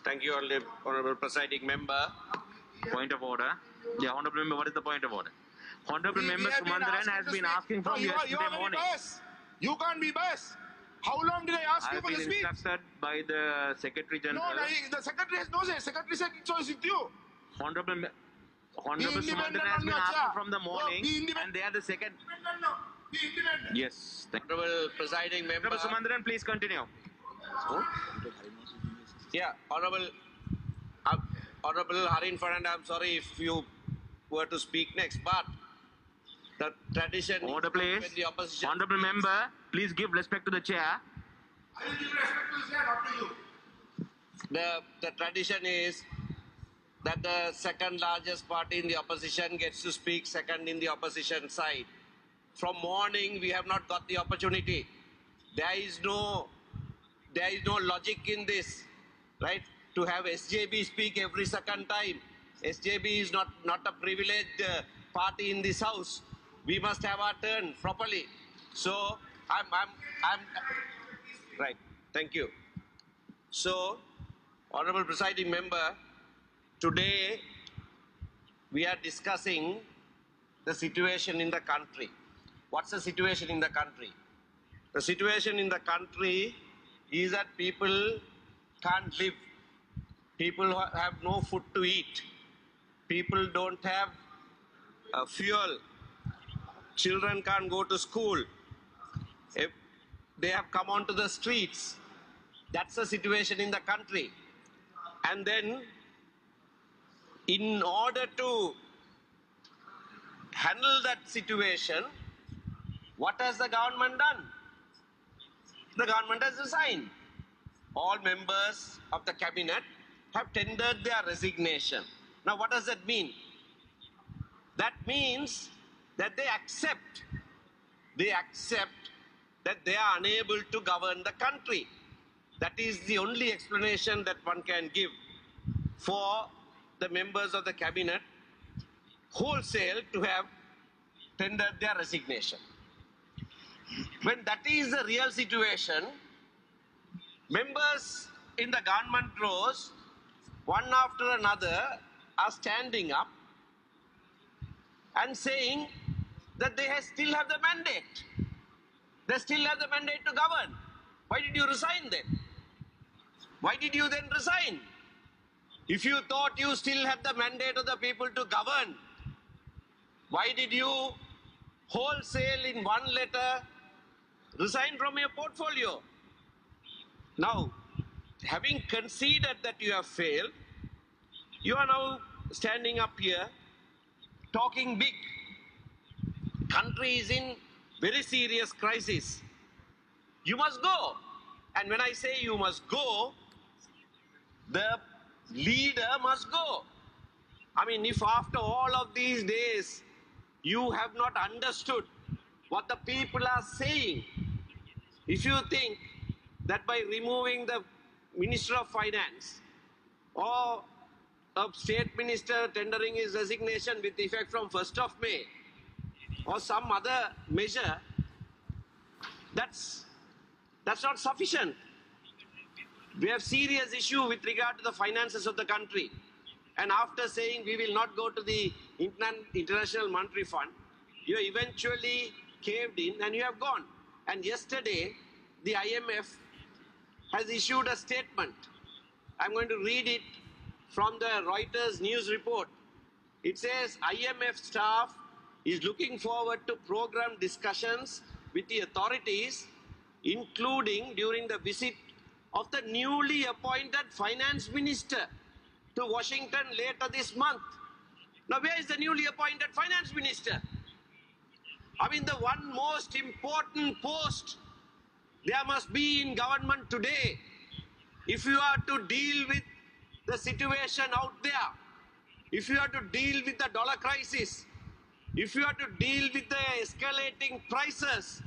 Thank you, Honorable Presiding Member. Point of order. Yeah, Honorable Member, what is the point of order? Honorable Member Sumandran has been asking from yesterday morning. You can't be biased. How long did I ask you for the speech? I have been instructed by the Secretary General. No, the Secretary has no say. Secretary said it's always with you. Honorable Sumandran has been asking from the morning, and they are the second. Be independent. Yes. Honorable Presiding Member. Honorable Sumandran, please continue. Yeah, Honorable Harin Fernand, I'm sorry if you were to speak next, but the tradition Order, please. when the opposition... Honorable Member, please give respect to the chair. I will give respect to the chair, not to you. The tradition is that the second largest party in the opposition gets to speak second in the opposition side. From morning, we have not got the opportunity. There is no logic in this, right? To have SJB speak every second time. SJB is not a privileged party in this house. We must have our turn properly. So I'm right. Thank you. So, Honorable Presiding Member, today we are discussing the situation in the country. What's the situation in the country? The situation in the country is that people can't live. People have no food to eat. People don't have fuel. Children can't go to school. They have come onto the streets. That's the situation in the country. And then, in order to handle that situation, what has the government done? The government has resigned. All members of the cabinet have tendered their resignation. Now, what does that mean? That means that they accept that they are unable to govern the country. That is the only explanation that one can give for the members of the cabinet wholesale to have tendered their resignation. When that is the real situation, members in the government rows, one after another, are standing up and saying that they still have the mandate. They still have the mandate to govern. Why did you resign then? Why did you then resign? If you thought you still had the mandate of the people to govern, why did you wholesale in one letter resign from your portfolio? Now, having conceded that you have failed, you are now standing up here talking big. Country is in very serious crisis. You must go. And when I say you must go, the leader must go. I mean, if after all of these days you have not understood what the people are saying, if you think that by removing the Minister of Finance or a state minister tendering his resignation with effect from 1st of May or some other measure, that's not sufficient. We have serious issue with regard to the finances of the country. And after saying we will not go to the International Monetary Fund, you eventually caved in and you have gone. And yesterday, the IMF has issued a statement. I'm going to read it from the Reuters news report. It says, IMF staff is looking forward to program discussions with the authorities, including during the visit of the newly appointed finance minister to Washington later this month. Now, where is the newly appointed finance minister? I mean, the one most important post there must be in government today. If you are to deal with the situation out there, if you are to deal with the dollar crisis, if you are to deal with the escalating prices,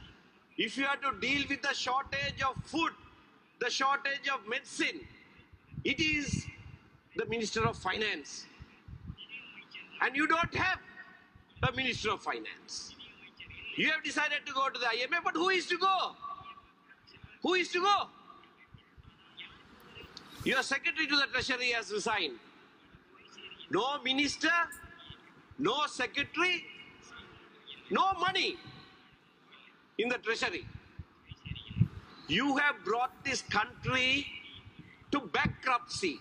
if you are to deal with the shortage of food, the shortage of medicine, it is the Minister of Finance. And you don't have a Minister of Finance. You have decided to go to the IMF, but who is to go? Who is to go? Your secretary to the treasury has resigned. No minister, no secretary, no money in the treasury. You have brought this country to bankruptcy.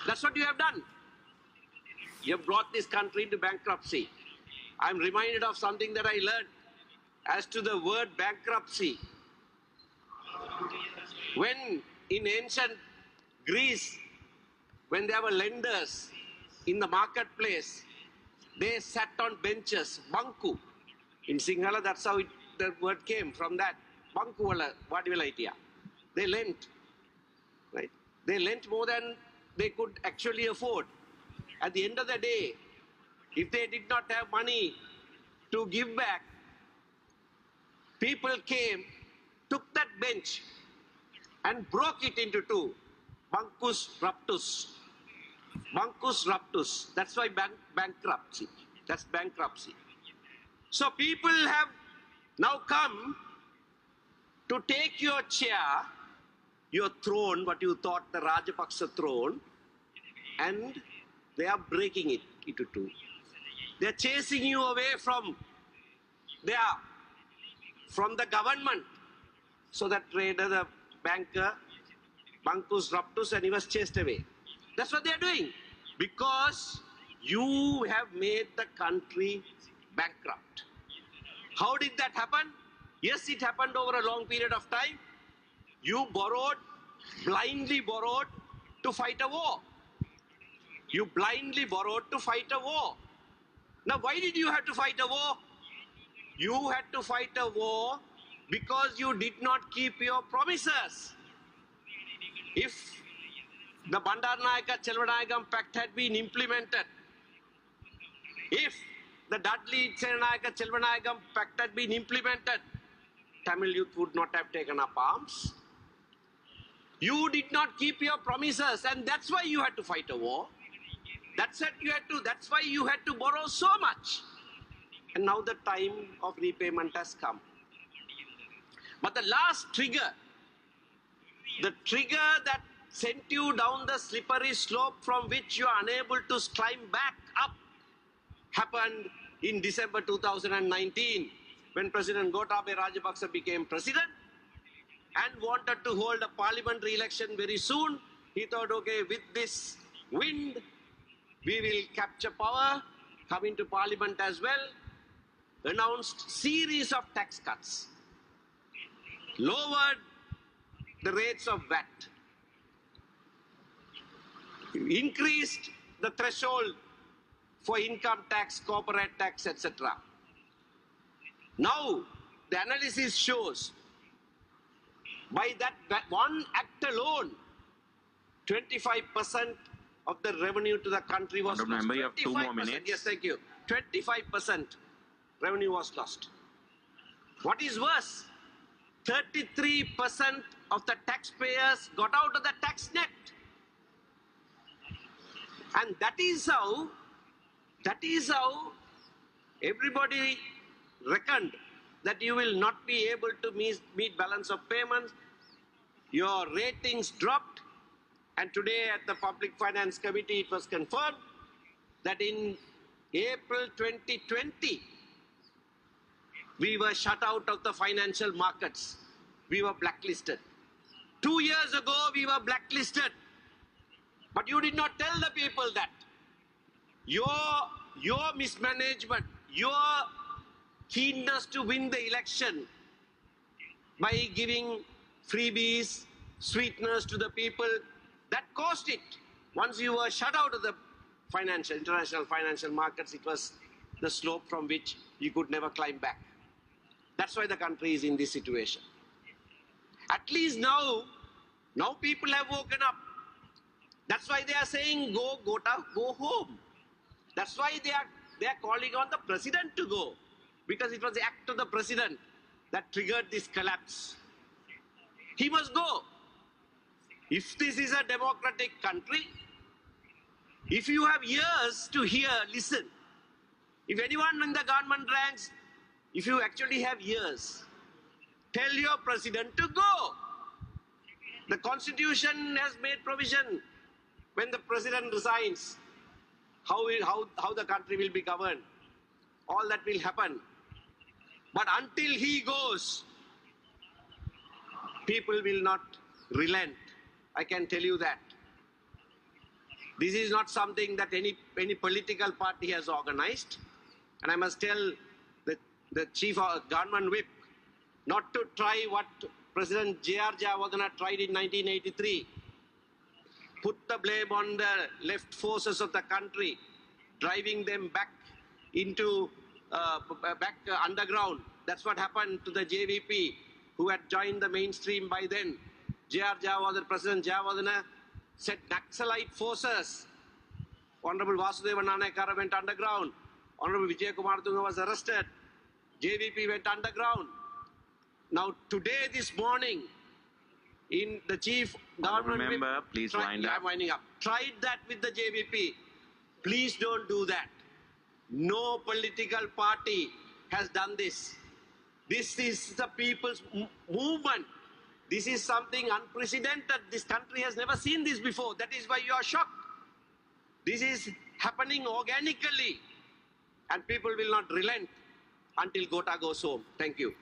That's what you have done. You have brought this country to bankruptcy. I'm reminded of something that I learned as to the word bankruptcy. When in ancient Greece, when there were lenders in the marketplace, they sat on benches, banku. In Sinhala, that's how the word came from that. Banku wala vadivela itiya. They lent, right? They lent more than they could actually afford. At the end of the day, if they did not have money to give back, people came, took that bench and broke it into two. Bancus raptus. Bancus raptus. That's why bankruptcy. That's bankruptcy. So people have now come to take your chair, your throne, what you thought the Rajapaksa throne, and they are breaking it into two. They are chasing you away from the government. So that trader, the banker, Bancus raptus, and he was chased away. That's what they are doing. Because you have made the country bankrupt. How did that happen? Yes, it happened over a long period of time. You borrowed, blindly borrowed to fight a war. You blindly borrowed to fight a war. Now, why did you have to fight a war? You had to fight a war because you did not keep your promises. If the Bandaranaike Chelvanayagam Pact had been implemented, if the Dudley Senanaike Chelvanayagam Pact had been implemented, Tamil youth would not have taken up arms. You did not keep your promises, and that's why you had to fight a war. That's why you had to borrow so much. And now the time of repayment has come. But the last trigger, the trigger that sent you down the slippery slope from which you are unable to climb back up, happened in December 2019 when President Gotabaya Rajapaksa became president and wanted to hold a parliamentary election very soon. He thought, okay, with this wind, we will capture power, come into parliament as well, announced series of tax cuts, lowered the rates of VAT, increased the threshold for income tax, corporate tax, etc. Now, the analysis shows by that one act alone, 25% of the revenue to the country was lost. Member, you have 2 more minutes. Yes, thank you. 25% revenue was lost. What is worse, 33% of the taxpayers got out of the tax net. And that is how everybody reckoned that you will not be able to meet balance of payments. Your ratings dropped. And today at the Public Finance Committee, it was confirmed that in April 2020, we were shut out of the financial markets. We were blacklisted. 2 years ago, we were blacklisted. But you did not tell the people that. Your mismanagement, your keenness to win the election by giving freebies, sweeteners to the people, that caused it. Once you were shut out of the international financial markets, it was the slope from which you could never climb back. That's why the country is in this situation. At least now people have woken up. That's why they are saying, go home. That's why they are calling on the president to go. Because it was the act of the president that triggered this collapse. He must go. If this is a democratic country, if you have ears to hear, listen. If anyone in the government ranks, if you actually have ears, tell your president to go. The constitution has made provision when the president resigns, how the country will be governed. All that will happen. But until he goes, people will not relent. I can tell you that. This is not something that any political party has organized. And I must tell the chief government whip not to try what President J.R. Jayawardeneh tried in 1983. Put the blame on the left forces of the country, driving them back into underground. That's what happened to the JVP, who had joined the mainstream by then. J.R. Jayawardeneh, President Jayawardeneh said Naxalite forces. Honorable Vasudeva Nanayakara went underground. Honorable Vijay Kumar Tunga was arrested. JVP went underground. Now today, this morning, in the chief government... Remember, please wind up. I'm winding up. Tried that with the JVP. Please don't do that. No political party has done this. This is the people's movement. This is something unprecedented. This country has never seen this before. That is why you are shocked. This is happening organically. And people will not relent until Gota goes home. Thank you.